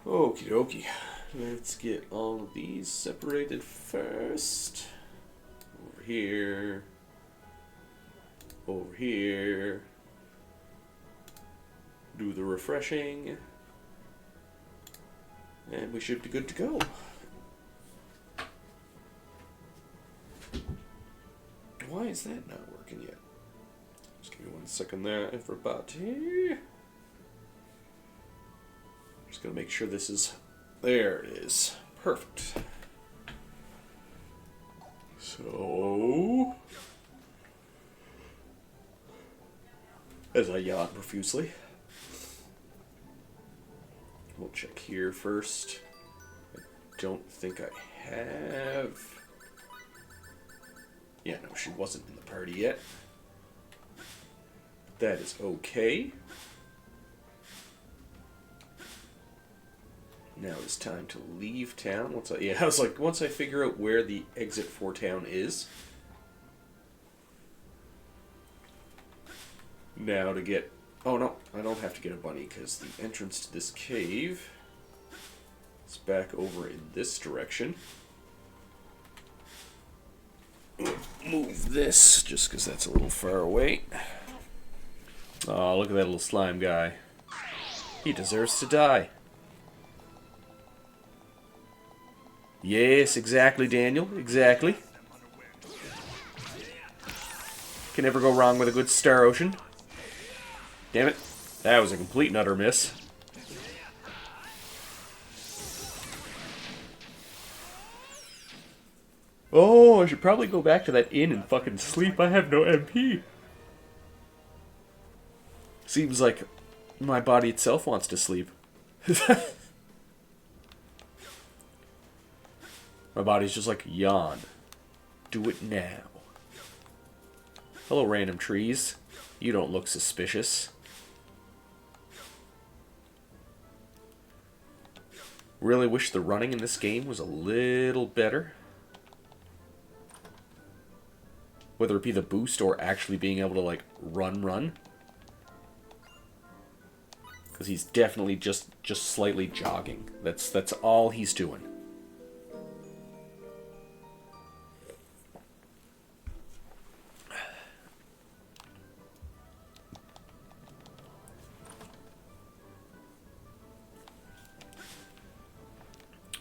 Okie dokie. Let's get all of these separated first. Over here. Over here. Do the refreshing. And we should be good to go. Why is that not working yet? Just give me 1 second there, everybody. Just gonna make sure this is... There it is. Perfect. So... As I yawn profusely. We'll check here first. I don't think I have... Yeah, no, she wasn't in the party yet. That is okay. Now it's time to leave town. I was like, once I figure out where the exit for town is. Now to get... Oh no, I don't have to get a bunny because the entrance to this cave is back over in this direction. Move this just because that's a little far away. Oh, look at that little slime guy. He deserves to die. Yes, exactly, Daniel. Exactly. Can never go wrong with a good Star Ocean. Damn it. That was a complete and utter miss. Oh, I should probably go back to that inn and fucking sleep. I have no MP. Seems like my body itself wants to sleep. My body's just like, yawn. Do it now. Hello, random trees. You don't look suspicious. Really wish the running in this game was a little better. Whether it be the boost or actually being able to, like, run. Because he's definitely just slightly jogging. That's all he's doing.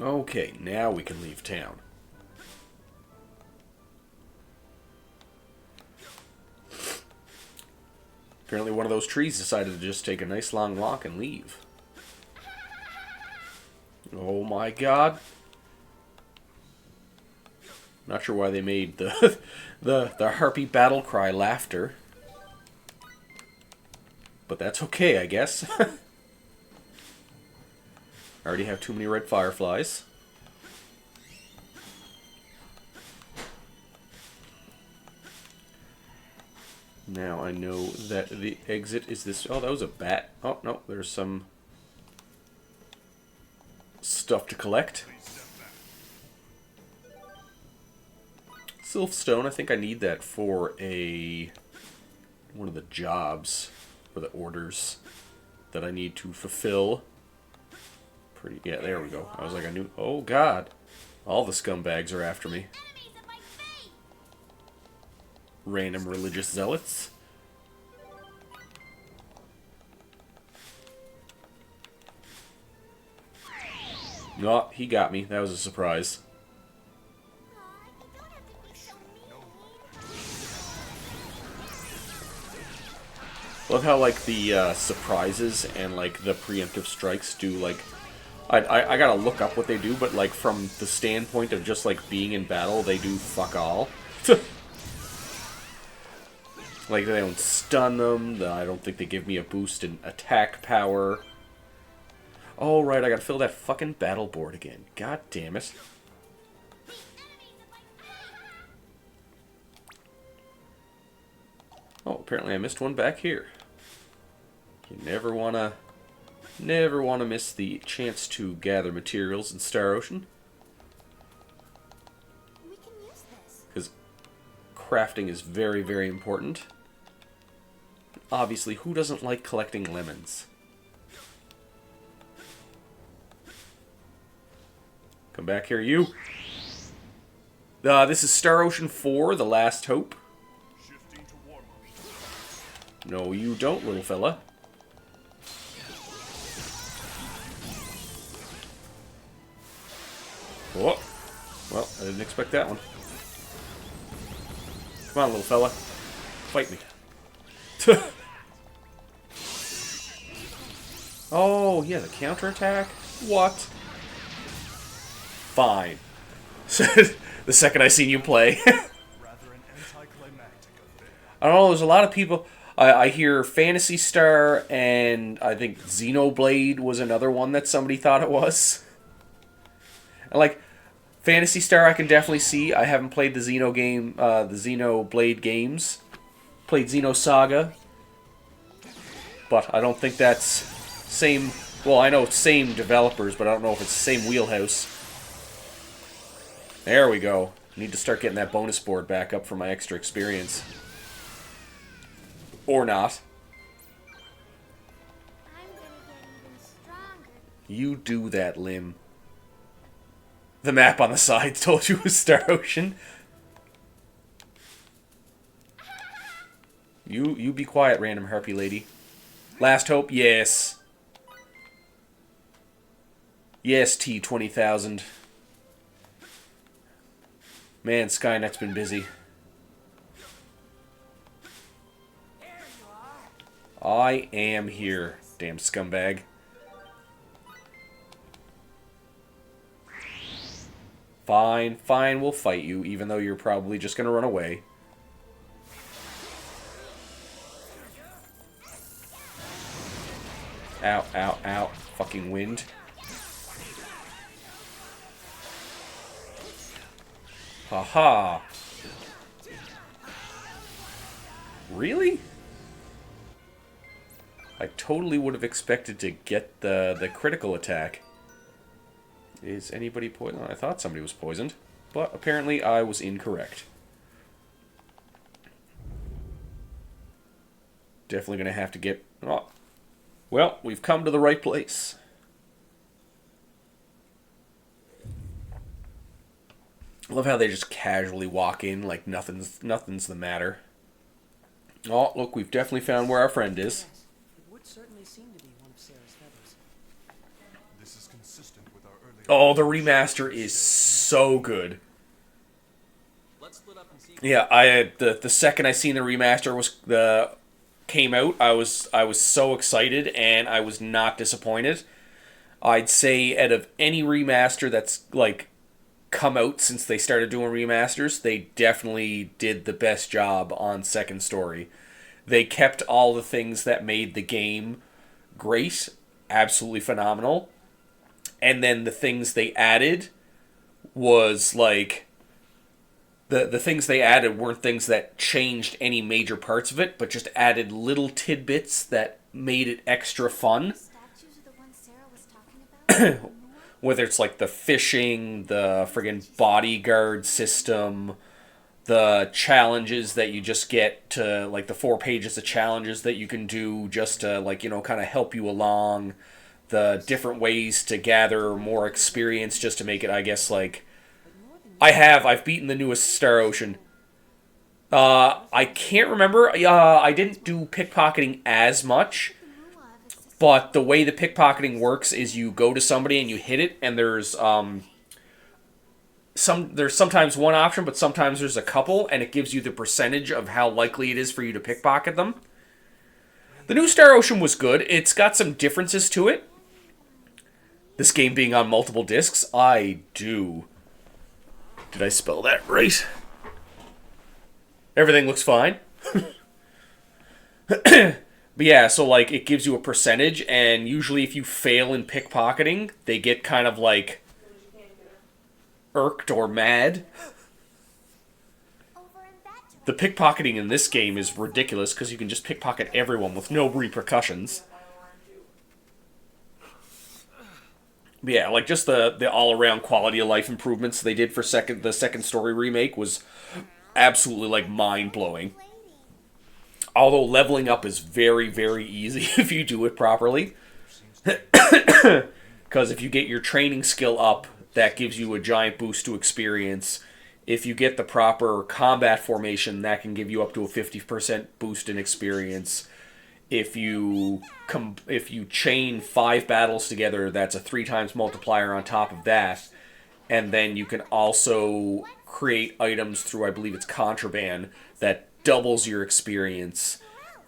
Okay, now we can leave town. Apparently one of those trees decided to just take a nice long walk and leave. Oh my god. Not sure why they made the the harpy battle cry laughter. But that's okay, I guess. I already have too many red fireflies. Now I know that the exit is this... Oh, that was a bat. Oh, no, there's some stuff to collect. Silphstone, I think I need that for one of the jobs, or the orders that I need to fulfill. Yeah, there we go. I was like, I knew... Oh, God. All the scumbags are after me. Random religious zealots. No, he got me. That was a surprise. Love how, like, the surprises and, like, the preemptive strikes do, like... I gotta look up what they do, but, like, from the standpoint of just, like, being in battle, they do fuck all. Like, they don't stun them. I don't think they give me a boost in attack power. Oh, right, I gotta fill that fucking battle board again. God damn it. Oh, apparently I missed one back here. You never wanna miss the chance to gather materials in Star Ocean. Because crafting is very, very important. Obviously, who doesn't like collecting lemons? Come back here, you. This is Star Ocean 4, The Last Hope. No, you don't, little fella. Oh. Well, I didn't expect that one. Come on, little fella. Fight me. Oh, yeah, the counterattack? What? Fine. The second I seen you play. I don't know, there's a lot of people... I hear Phantasy Star, and I think Xenoblade was another one that somebody thought it was. And, like, Phantasy Star I can definitely see. I haven't played the Xenoblade games. Played Xenosaga. But I don't think that's same... Well, I know it's same developers, but I don't know if it's the same wheelhouse. There we go. Need to start getting that bonus board back up for my extra experience. Or not. I'm gonna get even stronger. You do that, Lim. The map on the side told you it was Star Ocean. You be quiet, random harpy lady. Last Hope, yes. Yes, T-20,000. Man, Skynet's been busy. I am here, damn scumbag. Fine, fine, we'll fight you, even though you're probably just gonna run away. Ow, ow, ow. Fucking wind. Haha. Really? I totally would have expected to get the critical attack. Is anybody poisoned? I thought somebody was poisoned, but apparently I was incorrect. Definitely gonna have to get... Oh. Well, we've come to the right place. I love how they just casually walk in like nothing's the matter. Oh, look, we've definitely found where our friend is. It would certainly seem to be one of Sarah's feathers. This is consistent with our earlier... Oh, the remaster is so good. Let's split up and see. Yeah, the second I seen the remaster came out, I was so excited and I was not disappointed. I'd say out of any remaster that's like come out since they started doing remasters, they definitely did the best job on Second Story. They kept all the things that made the game great, absolutely phenomenal, and then the things they added was like the things they added weren't things that changed any major parts of it, but just added little tidbits that made it extra fun. Statues are the ones Sarah was talking about? Whether it's like the fishing, the friggin' bodyguard system, the challenges that you just get to, like the 4 pages of challenges that you can do just to, like, you know, kind of help you along, the different ways to gather more experience just to make it, I guess, like, I've beaten the newest Star Ocean. I can't remember, I didn't do pickpocketing as much. But the way the pickpocketing works is you go to somebody and you hit it, and there's sometimes one option, but sometimes there's a couple, and it gives you the percentage of how likely it is for you to pickpocket them. The new Star Ocean was good. It's got some differences to it. This game being on multiple discs, I do. Did I spell that right? Everything looks fine. But yeah, so like it gives you a percentage, and usually if you fail in pickpocketing, they get kind of like irked or mad. The pickpocketing in this game is ridiculous because you can just pickpocket everyone with no repercussions. But yeah, like just the all-around quality of life improvements they did for the Second Story remake was absolutely like mind-blowing. Although leveling up is very, very easy if you do it properly. Because if you get your training skill up that gives you a giant boost to experience. If you get the proper combat formation, that can give you up to a 50% boost in experience. If you chain 5 battles together, that's a 3 times multiplier on top of that. And then you can also create items through, I believe it's contraband, that doubles your experience.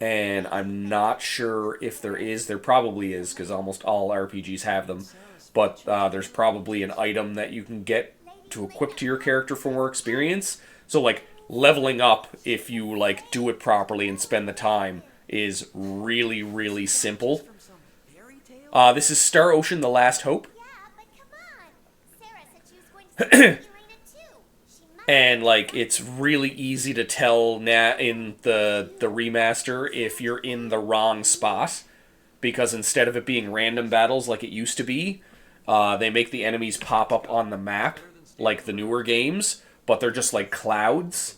And I'm not sure if there probably is, because almost all RPGs have them. But there's probably an item that you can get to equip to your character for more experience. So, like, leveling up, if you, like, do it properly and spend the time, is really, really simple. From some fairy tale? This is Star Ocean: The Last Hope. Yeah, but come on. Sarah said she was going to see Elena too. She must. And, like, it's really easy to tell in the remaster if you're in the wrong spot. Because instead of it being random battles like it used to be, they make the enemies pop up on the map, like the newer games, but they're just like clouds.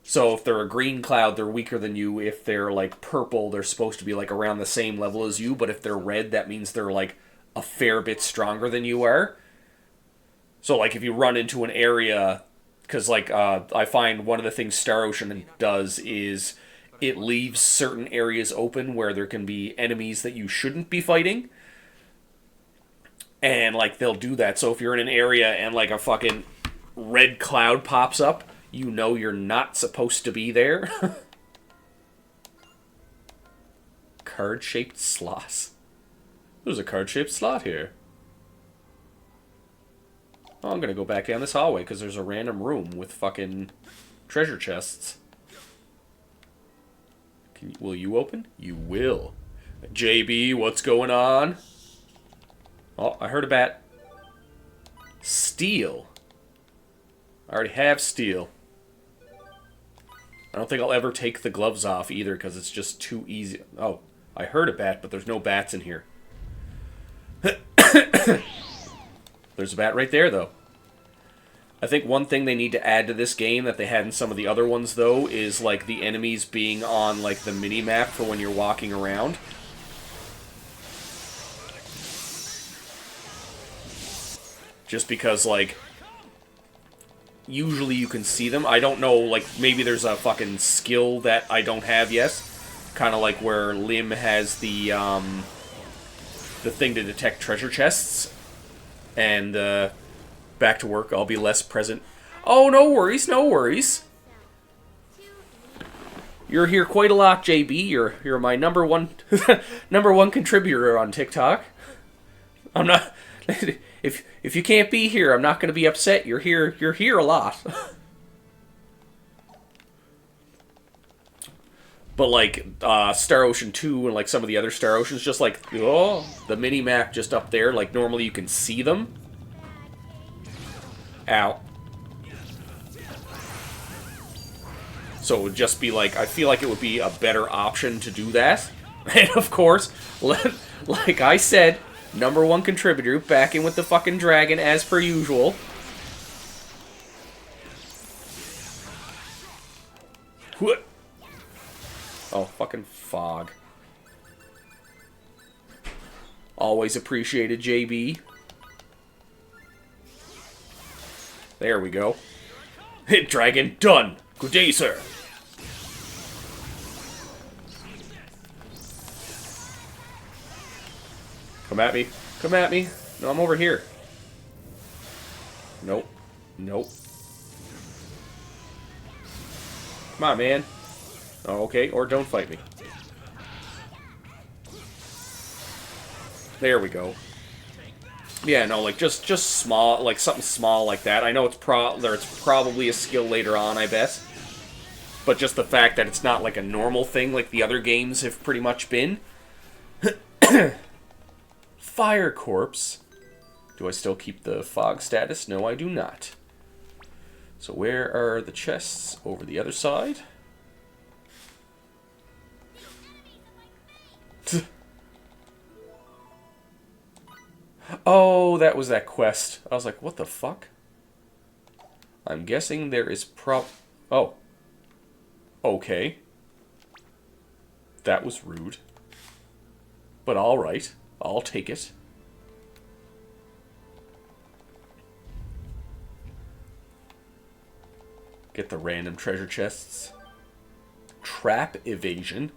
So if they're a green cloud, they're weaker than you. If they're like purple, they're supposed to be like around the same level as you, but if they're red, that means they're like a fair bit stronger than you are. So like if you run into an area, because like I find one of the things Star Ocean does is it leaves certain areas open where there can be enemies that you shouldn't be fighting. And, like, they'll do that. So if you're in an area and, like, a fucking red cloud pops up, you know you're not supposed to be there. Card-shaped slots. There's a card-shaped slot here. Oh, I'm gonna go back down this hallway because there's a random room with fucking treasure chests. Will you open? You will. JB, what's going on? Oh, I heard a bat. Steel. I already have steel. I don't think I'll ever take the gloves off either because it's just too easy. Oh, I heard a bat, but there's no bats in here. There's a bat right there, though. I think one thing they need to add to this game that they had in some of the other ones, though, is, like, the enemies being on, like, the mini-map for when you're walking around. Just because, like, usually you can see them. I don't know, like, maybe there's a fucking skill that I don't have yet. Kind of like where Lim has the thing to detect treasure chests. And, back to work, I'll be less present. Oh, no worries, no worries. You're here quite a lot, JB. You're my number one contributor on TikTok. I'm not... If you can't be here, I'm not going to be upset. You're here a lot. But like Star Ocean 2 and like some of the other Star Oceans, just like the mini map just up there, like normally you can see them. Ow. So it would just be like, I feel like it would be a better option to do that. And of course, like I said, number one contributor, back in with the fucking dragon as per usual. What? Oh, fucking fog. Always appreciated, JB. There we go. Hit dragon done. Good day, sir. Come at me. Come at me. No, I'm over here. Nope. Nope. Come on, man. Oh, okay, or don't fight me. There we go. Yeah, no, like, just small, like, something small like that. I know it's probably a skill later on, I bet. But just the fact that it's not, like, a normal thing like the other games have pretty much been. Fire Corpse. Do I still keep the fog status? No, I do not. So where are the chests? Over the other side? Oh, that was that quest. I was like, what the fuck? I'm guessing there is Oh. Okay. That was rude. But alright. I'll take it. Get the random treasure chests. Trap evasion.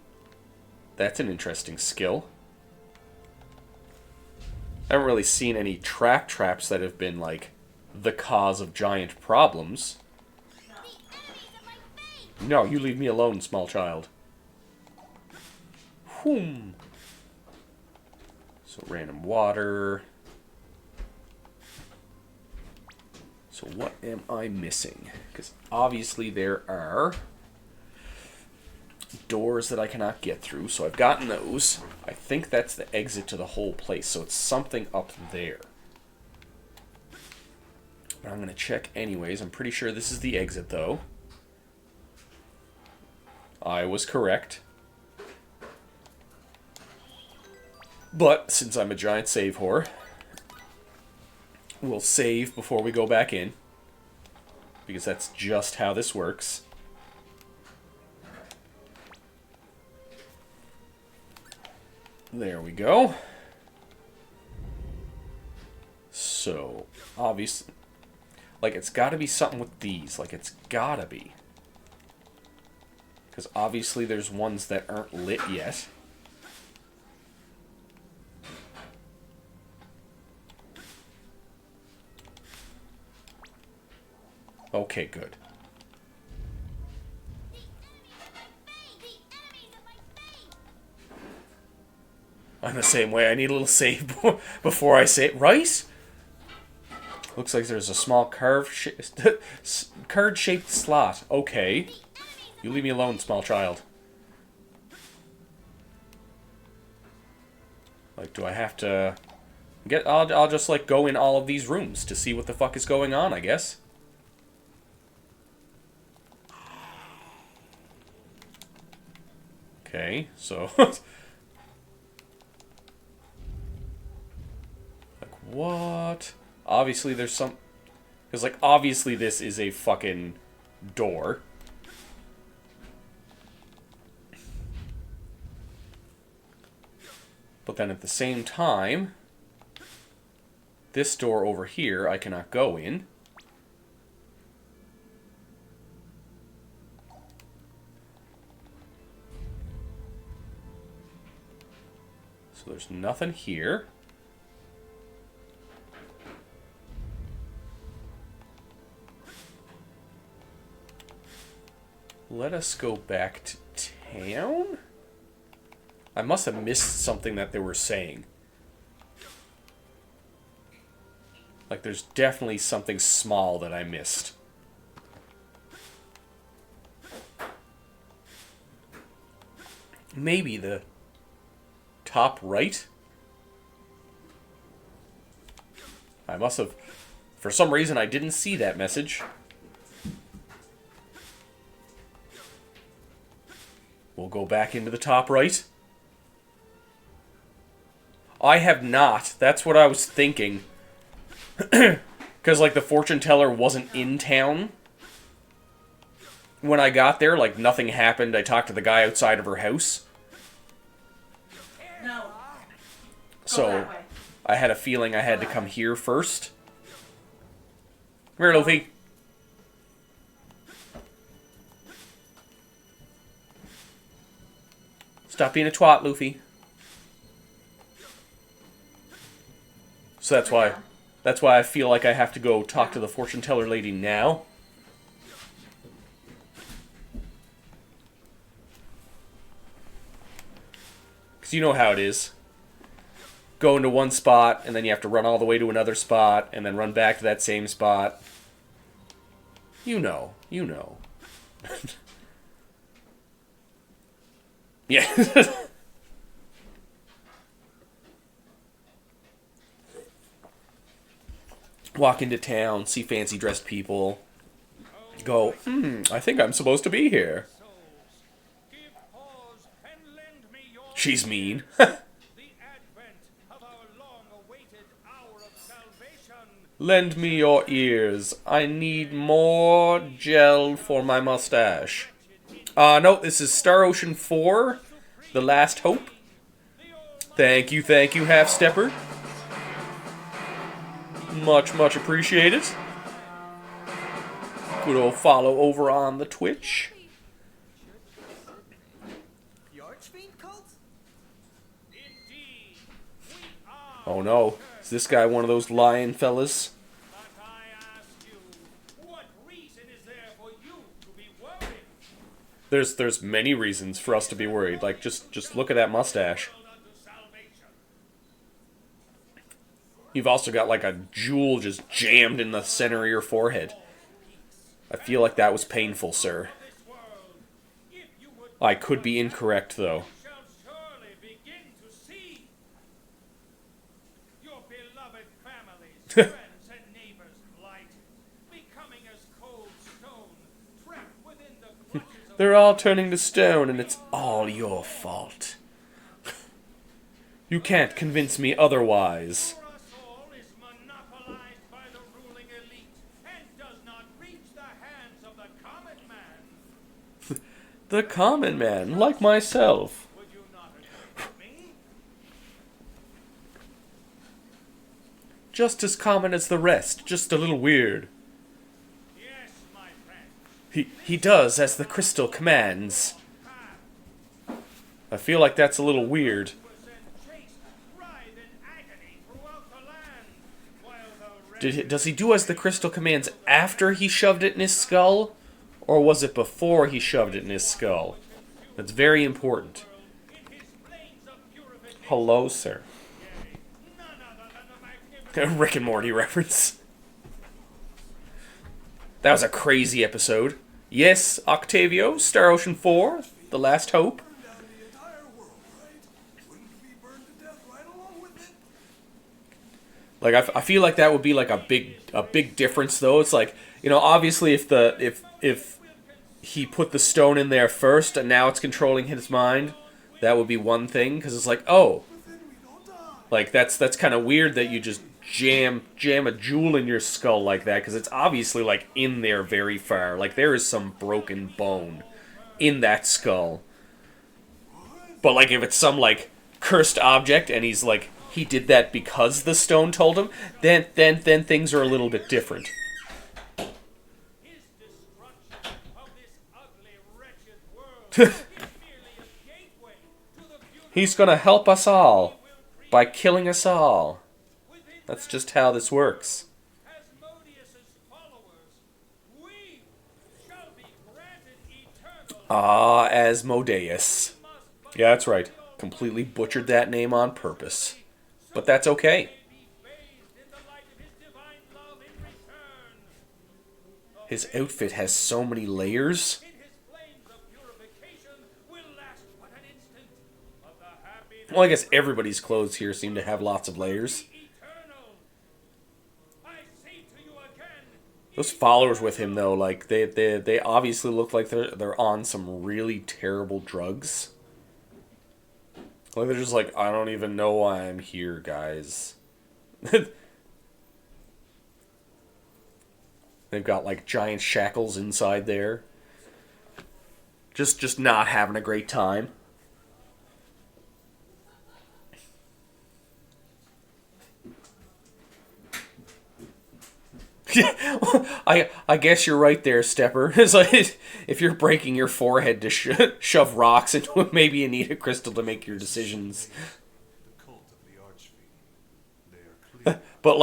That's an interesting skill. I haven't really seen any traps that have been, like, the cause of giant problems. No, you leave me alone, small child. Whoom. So, random water. So, what am I missing? Because obviously there are doors that I cannot get through, so I've gotten those. I think that's the exit to the whole place, so it's something up there. But I'm going to check anyways. I'm pretty sure this is the exit, though. I was correct. But, since I'm a giant save whore, we'll save before we go back in. Because that's just how this works. There we go. So, obviously, like, it's got to be something with these. Like, it's got to be. Because obviously there's ones that aren't lit yet. Okay, good. I'm the same way. I need a little save before I say it. Right? Looks like there's a small card-shaped slot. Okay. You leave me alone, small child. Like, do I have to get... I'll just, like, go in all of these rooms to see what the fuck is going on, I guess. Okay, so... like, what? Obviously, there's some... Because, like, obviously this is a fucking door. But then at the same time, this door over here I cannot go in. So there's nothing here. Let us go back to town? I must have missed something that they were saying. Like, there's definitely something small that I missed. Maybe the top right? I must have... For some reason, I didn't see that message. We'll go back into the top right. I have not. That's what I was thinking. Because, like, the fortune teller wasn't in town when I got there. Like, nothing happened. I talked to the guy outside of her house. No. So, I had a feeling I had to come here first. Come here, Luffy. Stop being a twat, Luffy. So that's why I feel like I have to go talk to the fortune teller lady now. Because you know how it is. Go into one spot, and then you have to run all the way to another spot, and then run back to that same spot. You know. You know. Yeah. Walk into town, see fancy dressed people. Go, I think I'm supposed to be here. She's mean. Lend me your ears. I need more gel for my mustache. No, this is Star Ocean 4, The Last Hope. Thank you, Half Stepper. Much, much appreciated. Good old follow over on the Twitch. The Archfiend cult? Indeed, we are. Oh no. Is this guy one of those lion fellas? But I ask you, what reason is there for you to be worried? There's many reasons for us to be worried. Like, just look at that mustache. World unto salvation. You've also got like a jewel just jammed in the center of your forehead. I feel like that was painful, sir. This world, if you would, I could be incorrect, though. shall surely begin to see your beloved families, friends, and neighbors blighted, becoming as cold stone, trapped within the clutches of They're all turning to stone, and it's all your fault. You can't convince me otherwise. For us all is monopolized by the ruling elite and does not reach the hands of the common man. The common man, like myself. Would you not agree with me? Just as common as the rest, just a little weird. Yes, my friend. He does as the crystal commands. I feel like that's a little weird. Does he do as the crystal commands after he shoved it in his skull? Or was it before he shoved it in his skull? That's very important. Hello, sir. Rick and Morty reference. That was a crazy episode. Yes, Octavio, Star Ocean 4, The Last Hope. Down the entire world, right? Wouldn't we burn to death right along with it? Like I feel like that would be like a big difference though. It's like, you know, obviously if he put the stone in there first and now it's controlling his mind, that would be one thing because it's like, oh, Then we don't die. like that's kind of weird that you just jam a jewel in your skull like that because it's obviously like in there very far. Like there is some broken bone in that skull. But like if it's some like cursed object and he's like he did that because the stone told him, then things are a little bit different. His destruction of this ugly, wretched world is merely a gateway to the beautiful He's gonna help us all by killing us all. within That's just how this works. Asmodeus's followers. We shall be granted eternal Ah, Asmodeus. must Yeah, that's right. Completely butchered that name on purpose. But that's okay. be bathed in the light of his divine love in return. His outfit has so many layers. In his flames of purification will last but an instant, but the happiness Well, I guess everybody's clothes here seem to have lots of layers. eternal. I say to you again, Those followers with him, though, like they obviously look like they're on some really terrible drugs. Like they're just like, I don't even know why I'm here, guys. They've got like giant shackles inside there. Just not having a great time. I guess you're right there, Stepper. It's like, if you're breaking your forehead to shove rocks into it, maybe you need a crystal to make your decisions. The cult of the Archfiend. They are clear. But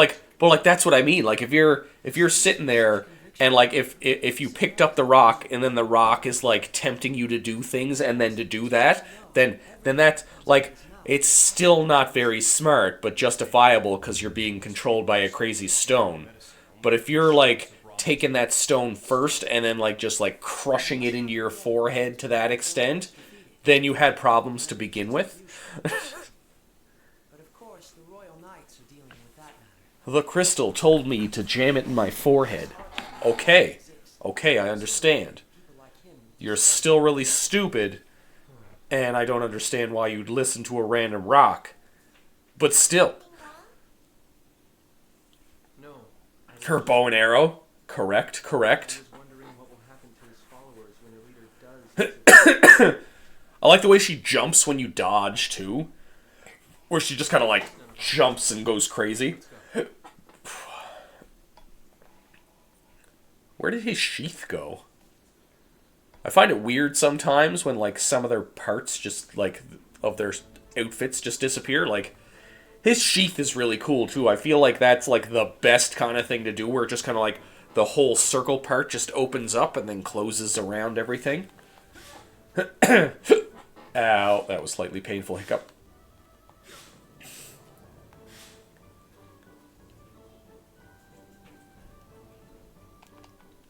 like that's what I mean. Like if you're sitting there and like if you picked up the rock and then the rock is like tempting you to do things and then to do that, then that's like it's still not very smart but justifiable because you're being controlled by a crazy stone. But if you're like taking that stone first and then like just like crushing it into your forehead to that extent, then you had problems to begin with. But of course, the Royal Knights are dealing with that matter. The crystal told me to jam it in my forehead. Okay, I understand. People like him. You're still really stupid, and I don't understand why you'd listen to a random rock. But still, No. I her bow and arrow. Correct. was wondering what will happen to his followers when a leader does. I like the way she jumps when you dodge, too. Where she just kind of like jumps and goes crazy. Where did his sheath go? I find it weird sometimes when, like, some of their parts just, like, of their outfits just disappear. Like, his sheath is really cool, too. I feel like that's, like, the best kind of thing to do, where it just kind of, like, the whole circle part just opens up and then closes around everything. Ow, that was slightly painful hiccup.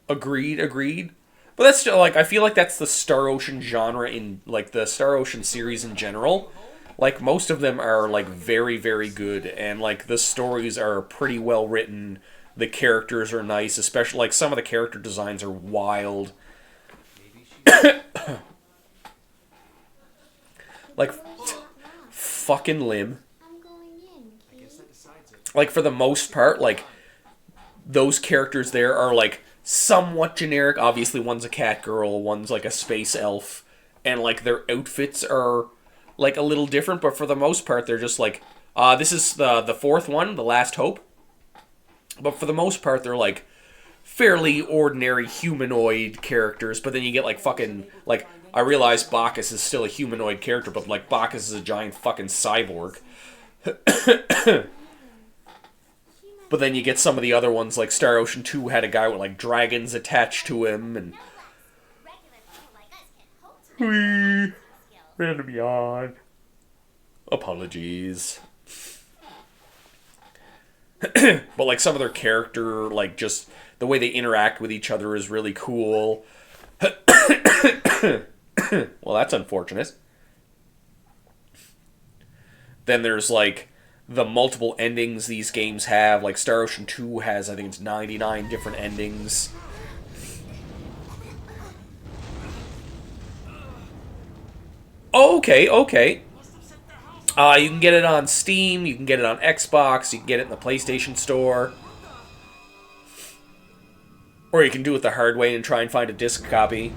Agreed. But that's still, like, I feel like that's the Star Ocean genre in, like, the Star Ocean series in general. Like, most of them are, like, very, very good, and, like, the stories are pretty well written. The characters are nice, especially, like, some of the character designs are wild. Like, fucking Lim. I'm going in, Key. Like, for the most part, like, those characters there are, like, somewhat generic. Obviously, one's a cat girl, one's, like, a space elf, and, like, their outfits are, like, a little different, but for the most part, they're just, like, this is the fourth one, The Last Hope, but for the most part, they're, like, fairly ordinary humanoid characters, but then you get, like, fucking, like, I realize Bacchus is still a humanoid character, but, like, Bacchus is a giant fucking cyborg. But then you get some of the other ones, like Star Ocean 2 had a guy with, like, dragons attached to him, and... Regular people like us can hope to make skills. and beyond. Apologies. But, like, some of their character, like, just the way they interact with each other is really cool. Well, that's unfortunate. Then there's, like, the multiple endings these games have. Like, Star Ocean 2 has, I think it's 99 different endings. Okay. You can get it on Steam, you can get it on Xbox, you can get it in the PlayStation Store. Or you can do it the hard way and try and find a disc copy.